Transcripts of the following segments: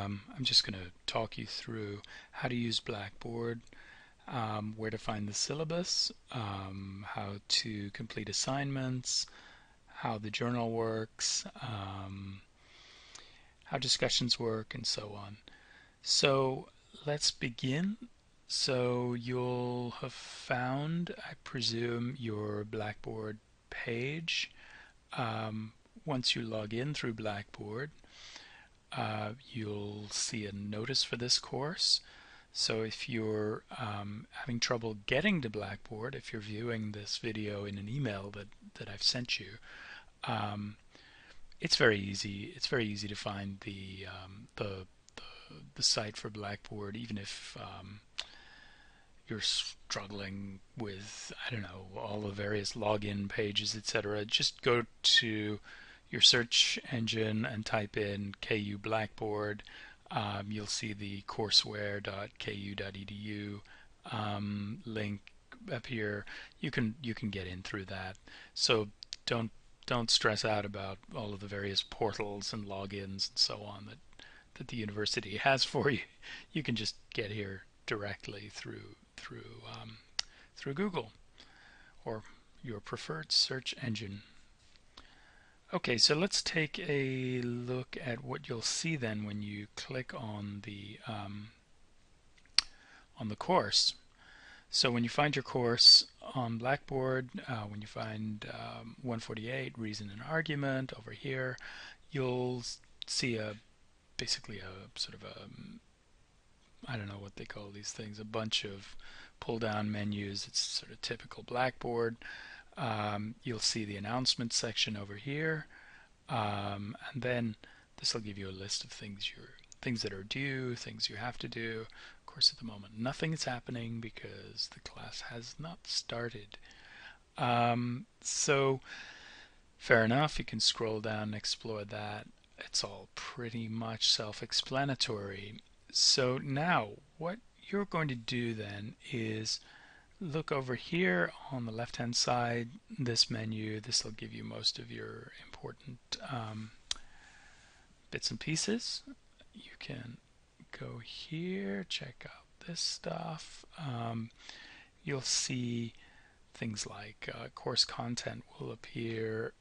I'm just going to talk you through how to use Blackboard, where to find the syllabus, how to complete assignments, how the journal works, how discussions work, and so on. So let's begin. So you'll have found, I presume, your Blackboard page. Once you log in through Blackboard, you'll see a notice for this course. So if you're having trouble getting to Blackboard, if you're viewing this video in an email that I've sent you, it's very easy. It's very easy to find the site for Blackboard, even if you're struggling with, I don't know, all the various login pages, etc. Just go to your search engine and type in KU Blackboard. You'll see the courseware.ku.edu link up here. You can get in through that. So don't stress out about all of the various portals and logins and so on that the university has for you. You can just get here directly through Google or your preferred search engine. Okay, so let's take a look at what you'll see then when you click on the course. So when you find your course on Blackboard, when you find 148 Reason and Argument over here, you'll see basically a sort of I don't know what they call these things, a bunch of pull-down menus. It's sort of typical Blackboard. You'll see the announcement section over here, and then this will give you a list of things that are due, things you have to do. Of course, at the moment, nothing is happening because the class has not started. So, fair enough. You can scroll down and explore that. It's all pretty much self-explanatory. So now, what you're going to do then is look over here on the left hand side, this menu. This will give you most of your important bits and pieces. You can go here, check out this stuff. You'll see things like course content will appear.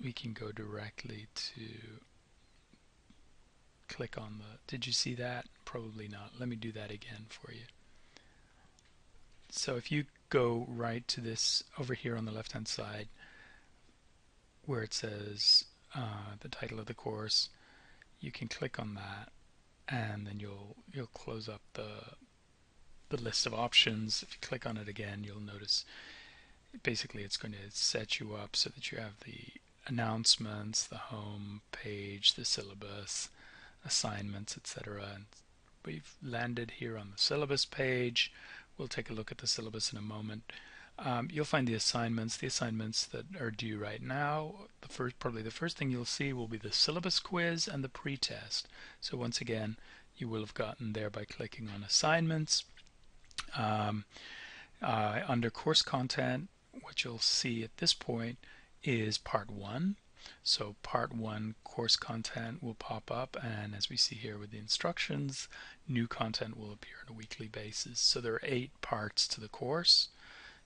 We can go directly to click on did you see that? Probably not. Let me do that again for you. So if you go right to this over here on the left hand side where it says the title of the course, you can click on that and then you'll close up the list of options. If you click on it again, you'll notice basically it's going to set you up so that you have the announcements, the home page, the syllabus, assignments, etc. And we've landed here on the syllabus page. We'll take a look at the syllabus in a moment. You'll find the assignments that are due right now. Probably the first thing you'll see will be the syllabus quiz and the pretest. So once again, you will have gotten there by clicking on assignments. Under course content, what you'll see at this point is part 1. So part 1 course content will pop up, and as we see here with the instructions, new content will appear on a weekly basis. So there are 8 parts to the course.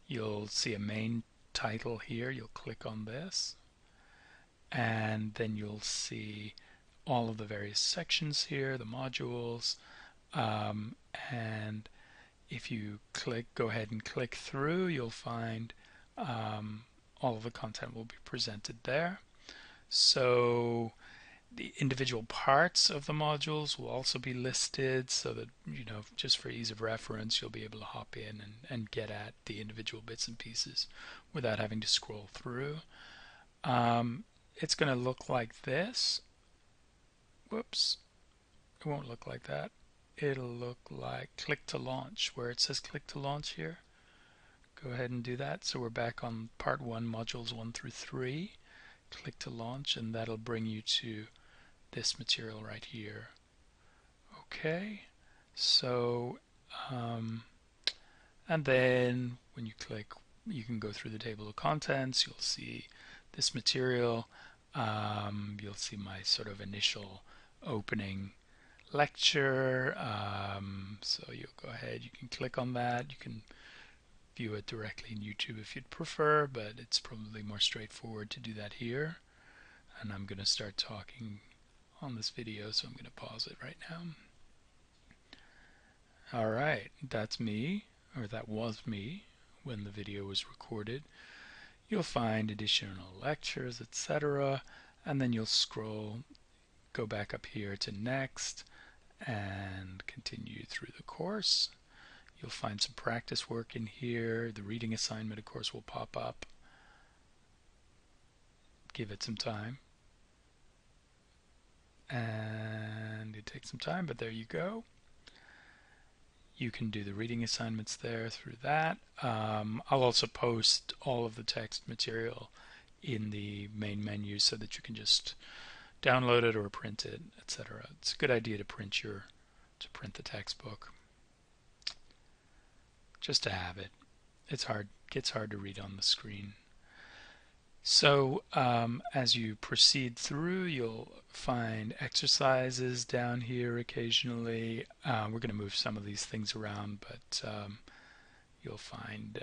You'll see a main title here. You'll click on this, and then you'll see all of the various sections here, the modules, and if you go ahead and click through, you'll find all of the content will be presented there. So the individual parts of the modules will also be listed so that, just for ease of reference, you'll be able to hop in and get at the individual bits and pieces without having to scroll through. It's going to look like this. Whoops. It won't look like that. It'll look like click to launch, where it says click to launch here. Go ahead and do that. So we're back on part 1, modules 1 through 3. Click to launch, and that'll bring you to this material right here. Okay, so and then when you click, you can go through the table of contents. You'll see this material. You'll see my sort of initial opening lecture. So you'll go ahead, you can click on that. You can view it directly in YouTube if you'd prefer, but it's probably more straightforward to do that here. And I'm going to start talking on this video, so I'm going to pause it right now. Alright, that's me, or that was me when the video was recorded. You'll find additional lectures, etc. And then you'll scroll, go back up here to next, and continue through the course. You'll find some practice work in here. The reading assignment, of course, will pop up. Give it some time. And it takes some time, but there you go. You can do the reading assignments there through that. I'll also post all of the text material in the main menu so that you can just download it or print it, etc. It's a good idea to print the textbook, just to have it. It's hard, gets hard to read on the screen. So as you proceed through, you'll find exercises down here occasionally. We're going to move some of these things around, but you'll find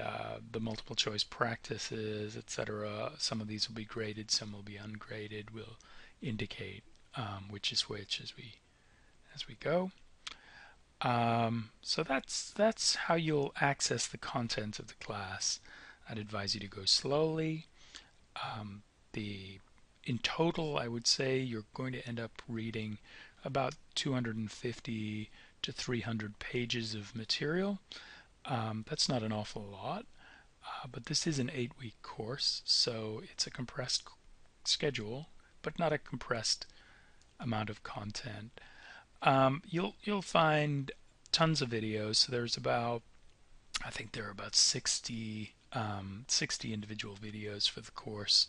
the multiple choice practices, etc. Some of these will be graded, some will be ungraded. We'll indicate which is which as we go. So that's how you'll access the content of the class. I'd advise you to go slowly. In total, I would say you're going to end up reading about 250 to 300 pages of material. That's not an awful lot, but this is an 8-week course, so it's a compressed schedule, but not a compressed amount of content. You'll find tons of videos. So there's I think there are about 60 individual videos for the course,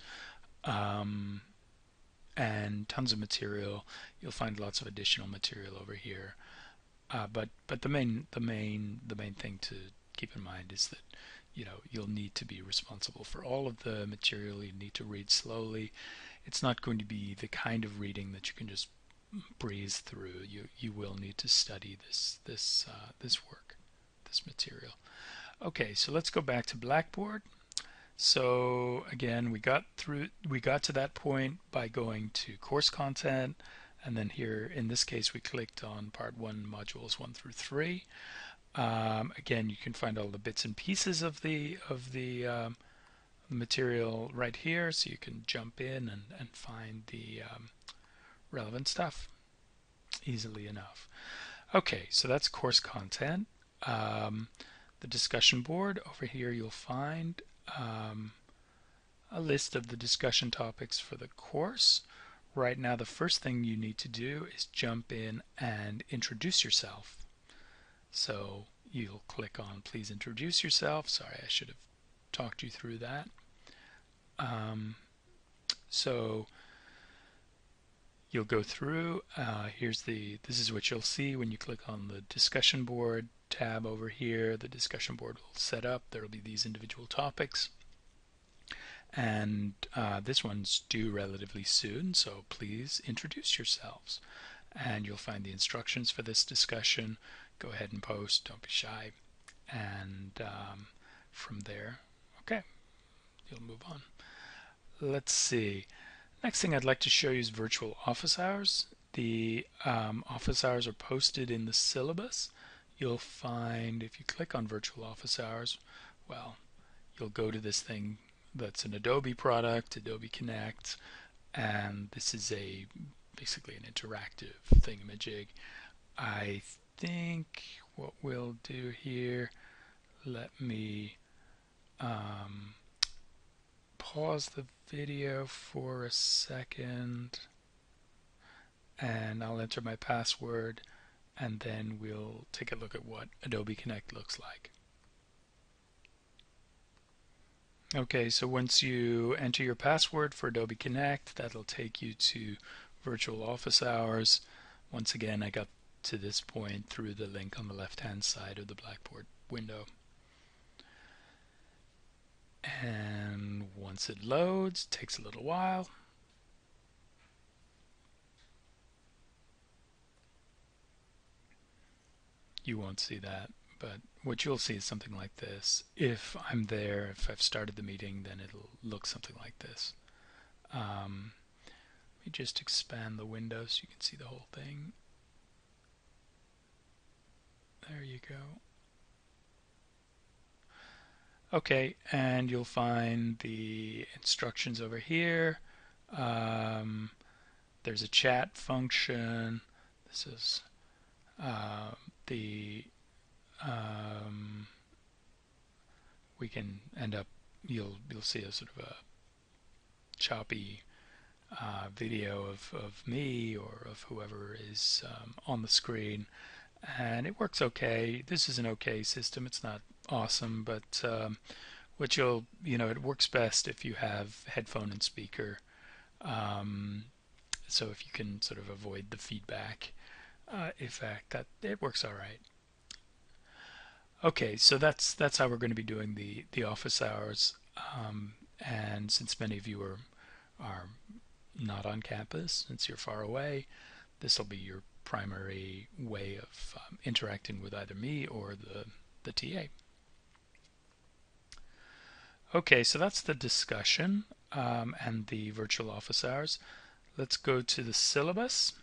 and tons of material. You'll find lots of additional material over here. But the main thing to keep in mind is that you'll need to be responsible for all of the material. You need to read slowly. It's not going to be the kind of reading that you can just breeze through. You will need to study this work, this material. Okay, so let's go back to Blackboard. So again, we got to that point by going to course content, and then here in this case we clicked on part 1, modules 1 through 3. Again, you can find all the bits and pieces of the material right here, so you can jump in and find the relevant stuff easily enough. Okay, so that's course content. The discussion board, over here you'll find a list of the discussion topics for the course. Right now the first thing you need to do is jump in and introduce yourself. So you'll click on please introduce yourself. Sorry, I should have talked you through that. So you'll go through, this is what you'll see when you click on the discussion board tab over here. The discussion board will set up. There will be these individual topics, and this one's due relatively soon, so please introduce yourselves. And you'll find the instructions for this discussion. Go ahead and post, don't be shy, and from there, okay, you'll move on. Let's see. Next thing I'd like to show you is virtual office hours. The office hours are posted in the syllabus. You'll find, if you click on virtual office hours, well, you'll go to this thing that's an Adobe product, Adobe Connect, and this is basically an interactive thingamajig. I think what we'll do here, let me pause the video for a second, and I'll enter my password, and then we'll take a look at what Adobe Connect looks like. Okay, so once you enter your password for Adobe Connect, that'll take you to virtual office hours. Once again, I got to this point through the link on the left-hand side of the Blackboard window. And once it loads, it takes a little while. you won't see that. But what you'll see is something like this. If I'm there, if I've started the meeting, then it'll look something like this. Let me just expand the window so you can see the whole thing. There you go. Okay, and you'll find the instructions over here. Um, there's a chat function. This is the we can end up you'll see a sort of a choppy video of me or of whoever is on the screen, and it works okay. This is an okay system. It's not awesome, but what it works best if you have headphone and speaker. So if you can sort of avoid the feedback effect, that it works all right. Okay, so that's how we're going to be doing the office hours. And since many of you are not on campus, since you're far away, this will be your primary way of interacting with either me or the TA. Okay, so that's the discussion and the virtual office hours. Let's go to the syllabus.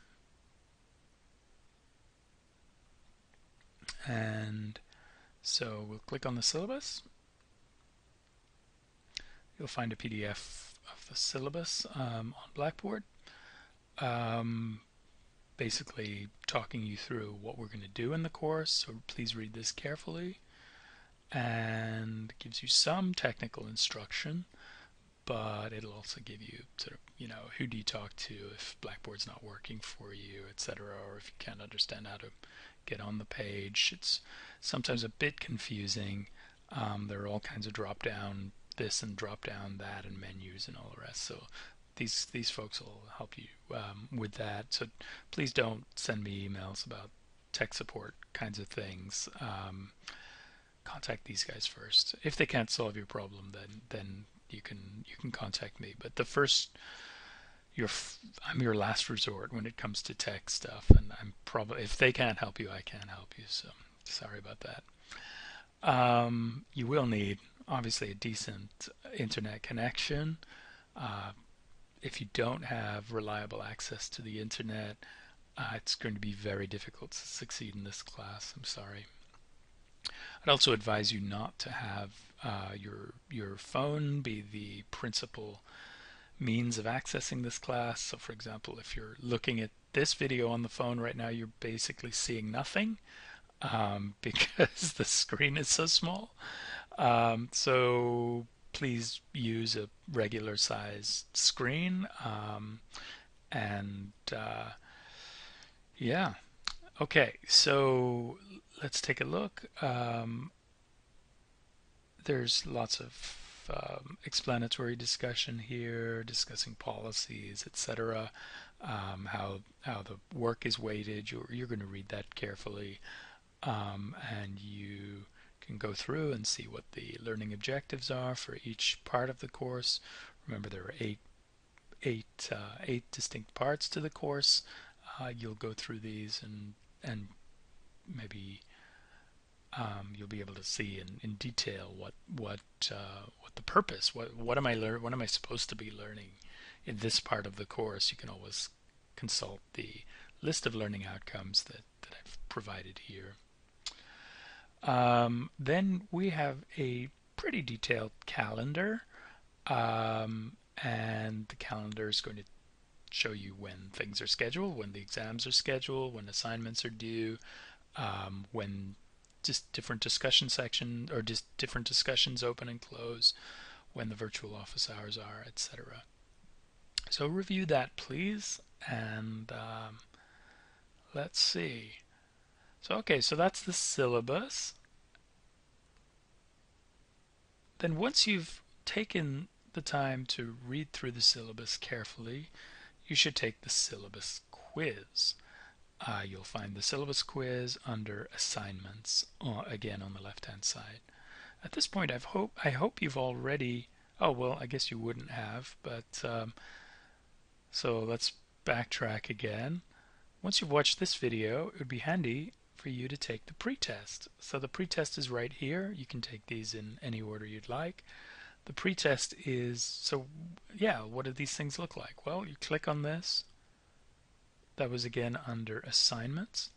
And so we'll click on the syllabus. You'll find a PDF of the syllabus on Blackboard, basically talking you through what we're going to do in the course. So please read this carefully, and it gives you some technical instruction, but it'll also give you sort of, who do you talk to if Blackboard's not working for you, etc., or if you can't understand how to get on the page. It's sometimes a bit confusing. There are all kinds of drop down this and drop down that and menus and all the rest. So these folks will help you with that. So please don't send me emails about tech support kinds of things. Contact these guys first. If they can't solve your problem, then you can contact me. But I'm your last resort when it comes to tech stuff, and I'm probably, if they can't help you, I can't help you. So sorry about that. You will need obviously a decent internet connection. If you don't have reliable access to the internet, it's going to be very difficult to succeed in this class. I'm sorry. I'd also advise you not to have your phone be the principal means of accessing this class. So for example, if you're looking at this video on the phone right now, you're basically seeing nothing because the screen is so small. So please use a regular size screen. Yeah. Okay, so let's take a look. There's lots of explanatory discussion here, discussing policies, etc. How the work is weighted. You're going to read that carefully, and you can go through and see what the learning objectives are for each part of the course. Remember, there are eight distinct parts to the course. You'll go through these and maybe you'll be able to see in detail what the purpose. What am I supposed to be learning in this part of the course? You can always consult the list of learning outcomes that I've provided here. Then we have a pretty detailed calendar, and the calendar is going to show you when things are scheduled, when the exams are scheduled, when assignments are due, when just different discussion sections or just different discussions open and close, when the virtual office hours are, etc. So review that, please, and let's see. So okay, so that's the syllabus. Then once you've taken the time to read through the syllabus carefully, you should take the syllabus quiz. You'll find the syllabus quiz under assignments, again on the left-hand side. At this point, I hope you've already. Oh well, I guess you wouldn't have, but so let's backtrack again. Once you've watched this video, it would be handy for you to take the pretest. So the pretest is right here. You can take these in any order you'd like. The pretest is, so yeah, what do these things look like? Well, you click on this. That was again under assignments.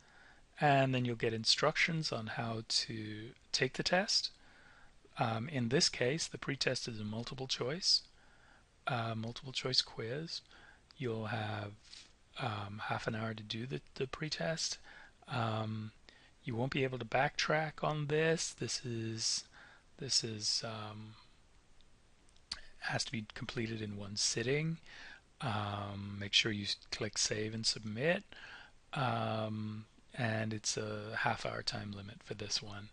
And then you'll get instructions on how to take the test. In this case, the pretest is a multiple choice quiz. You'll have half an hour to do the pretest. You won't be able to backtrack on this. This is has to be completed in one sitting. Make sure you click save and submit. And it's a half-hour time limit for this one.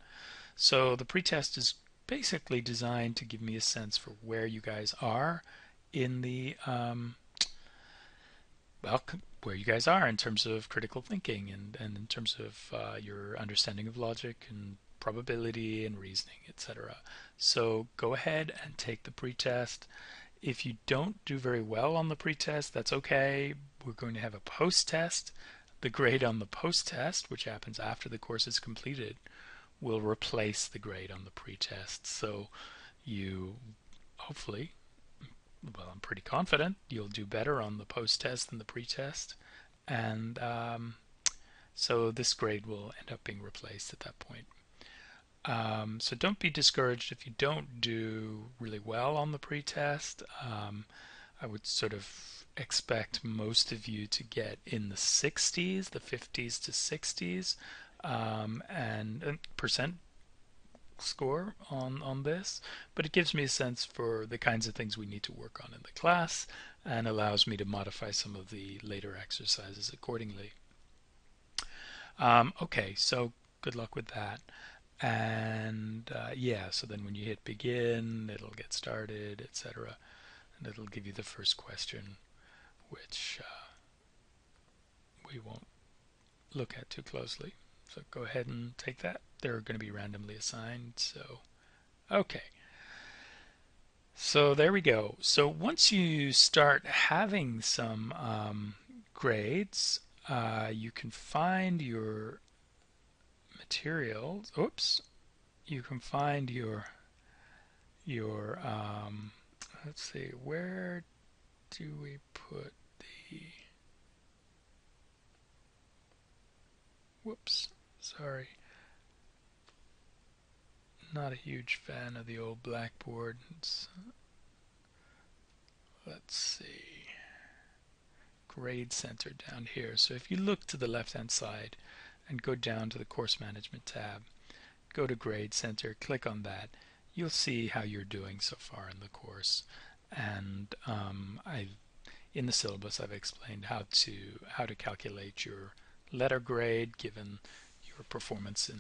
So the pretest is basically designed to give me a sense for where you guys are in the where you guys are in terms of critical thinking and in terms of your understanding of logic and probability and reasoning, etc. So go ahead and take the pretest. If you don't do very well on the pretest, that's okay. We're going to have a post-test. The grade on the post-test, which happens after the course is completed, will replace the grade on the pretest. So you hopefully, well, I'm pretty confident you'll do better on the post-test than the pretest. And so this grade will end up being replaced at that point. So don't be discouraged if you don't do really well on the pretest. I would sort of expect most of you to get in the 60s, the 50s to 60s, and percent score on this, but it gives me a sense for the kinds of things we need to work on in the class and allows me to modify some of the later exercises accordingly. Okay, so good luck with that. And yeah, so then when you hit begin, it'll get started, etc. And it'll give you the first question, which we won't look at too closely. So go ahead and take that. They're going to be randomly assigned. So, okay. So there we go. So once you start having some grades, you can find your materials. Oops. You can find your let's see, where do we put the, whoops, sorry, not a huge fan of the old blackboard. Let's see, grade center down here. So if you look to the left hand side and go down to the course management tab, go to grade center, click on that, you'll see how you're doing so far in the course. And in the syllabus I've explained how to calculate your letter grade given your performance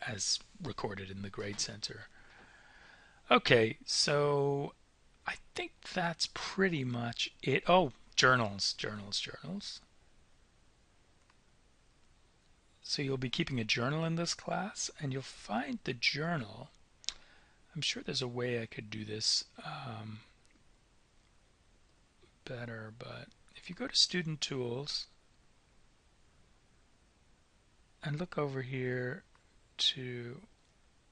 as recorded in the grade center. Okay, so I think that's pretty much it. Oh, journals. So you'll be keeping a journal in this class, and you'll find the journal. I'm sure there's a way I could do this better, but if you go to Student Tools and look over here to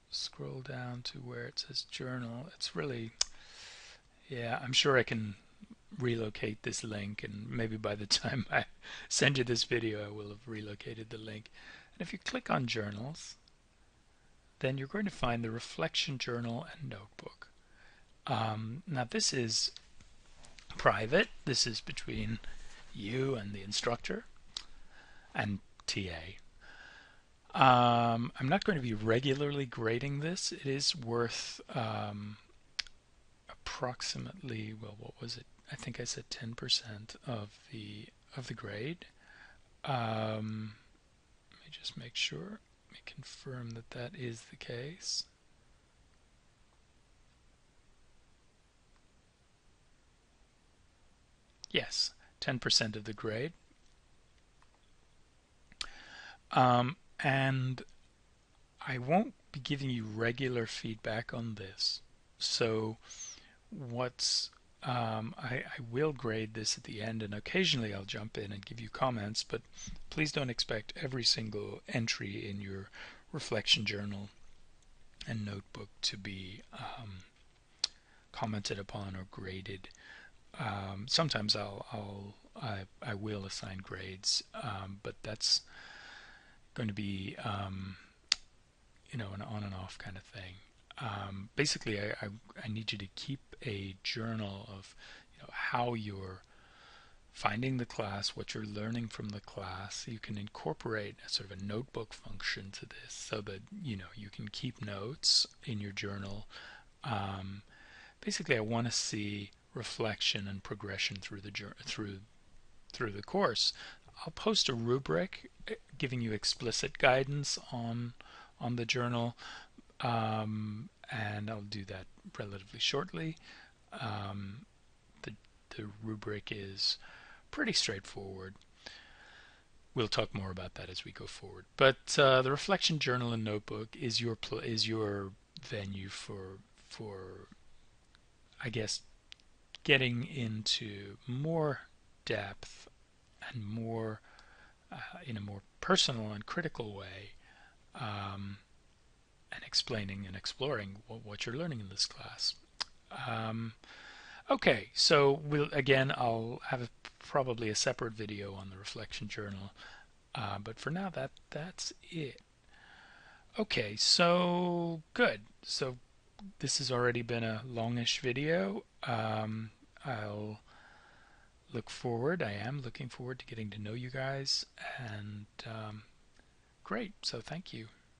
scroll down to where it says Journal, it's really, yeah, I'm sure I can relocate this link, and maybe by the time I send you this video I will have relocated the link. And if you click on Journals, then you're going to find the Reflection Journal and Notebook. Now this is private. This is between you and the instructor and TA. I'm not going to be regularly grading this. It is worth approximately, well, what was it? I think I said 10% of the grade. Let me just make sure. Let me confirm that that is the case. Yes, 10% of the grade. And I won't be giving you regular feedback on this. So what's I will grade this at the end, and occasionally I'll jump in and give you comments, but please don't expect every single entry in your reflection journal and notebook to be commented upon or graded. Sometimes I will assign grades, but that's going to be an on and off kind of thing. Basically, I need you to keep a journal of how you're finding the class, what you're learning from the class. You can incorporate a sort of a notebook function to this so that you can keep notes in your journal. Basically, I want to see reflection and progression through the course. I'll post a rubric giving you explicit guidance on the journal, and I'll do that relatively shortly. The rubric is pretty straightforward. We'll talk more about that as we go forward. But the reflection journal and notebook is your venue for I guess getting into more depth and more in a more personal and critical way, and explaining and exploring what you're learning in this class. Okay, so I'll have probably a separate video on the reflection journal, but for now that's it. Okay, so good. So this has already been a longish video. I'll I am looking forward to getting to know you guys, and great. So thank you.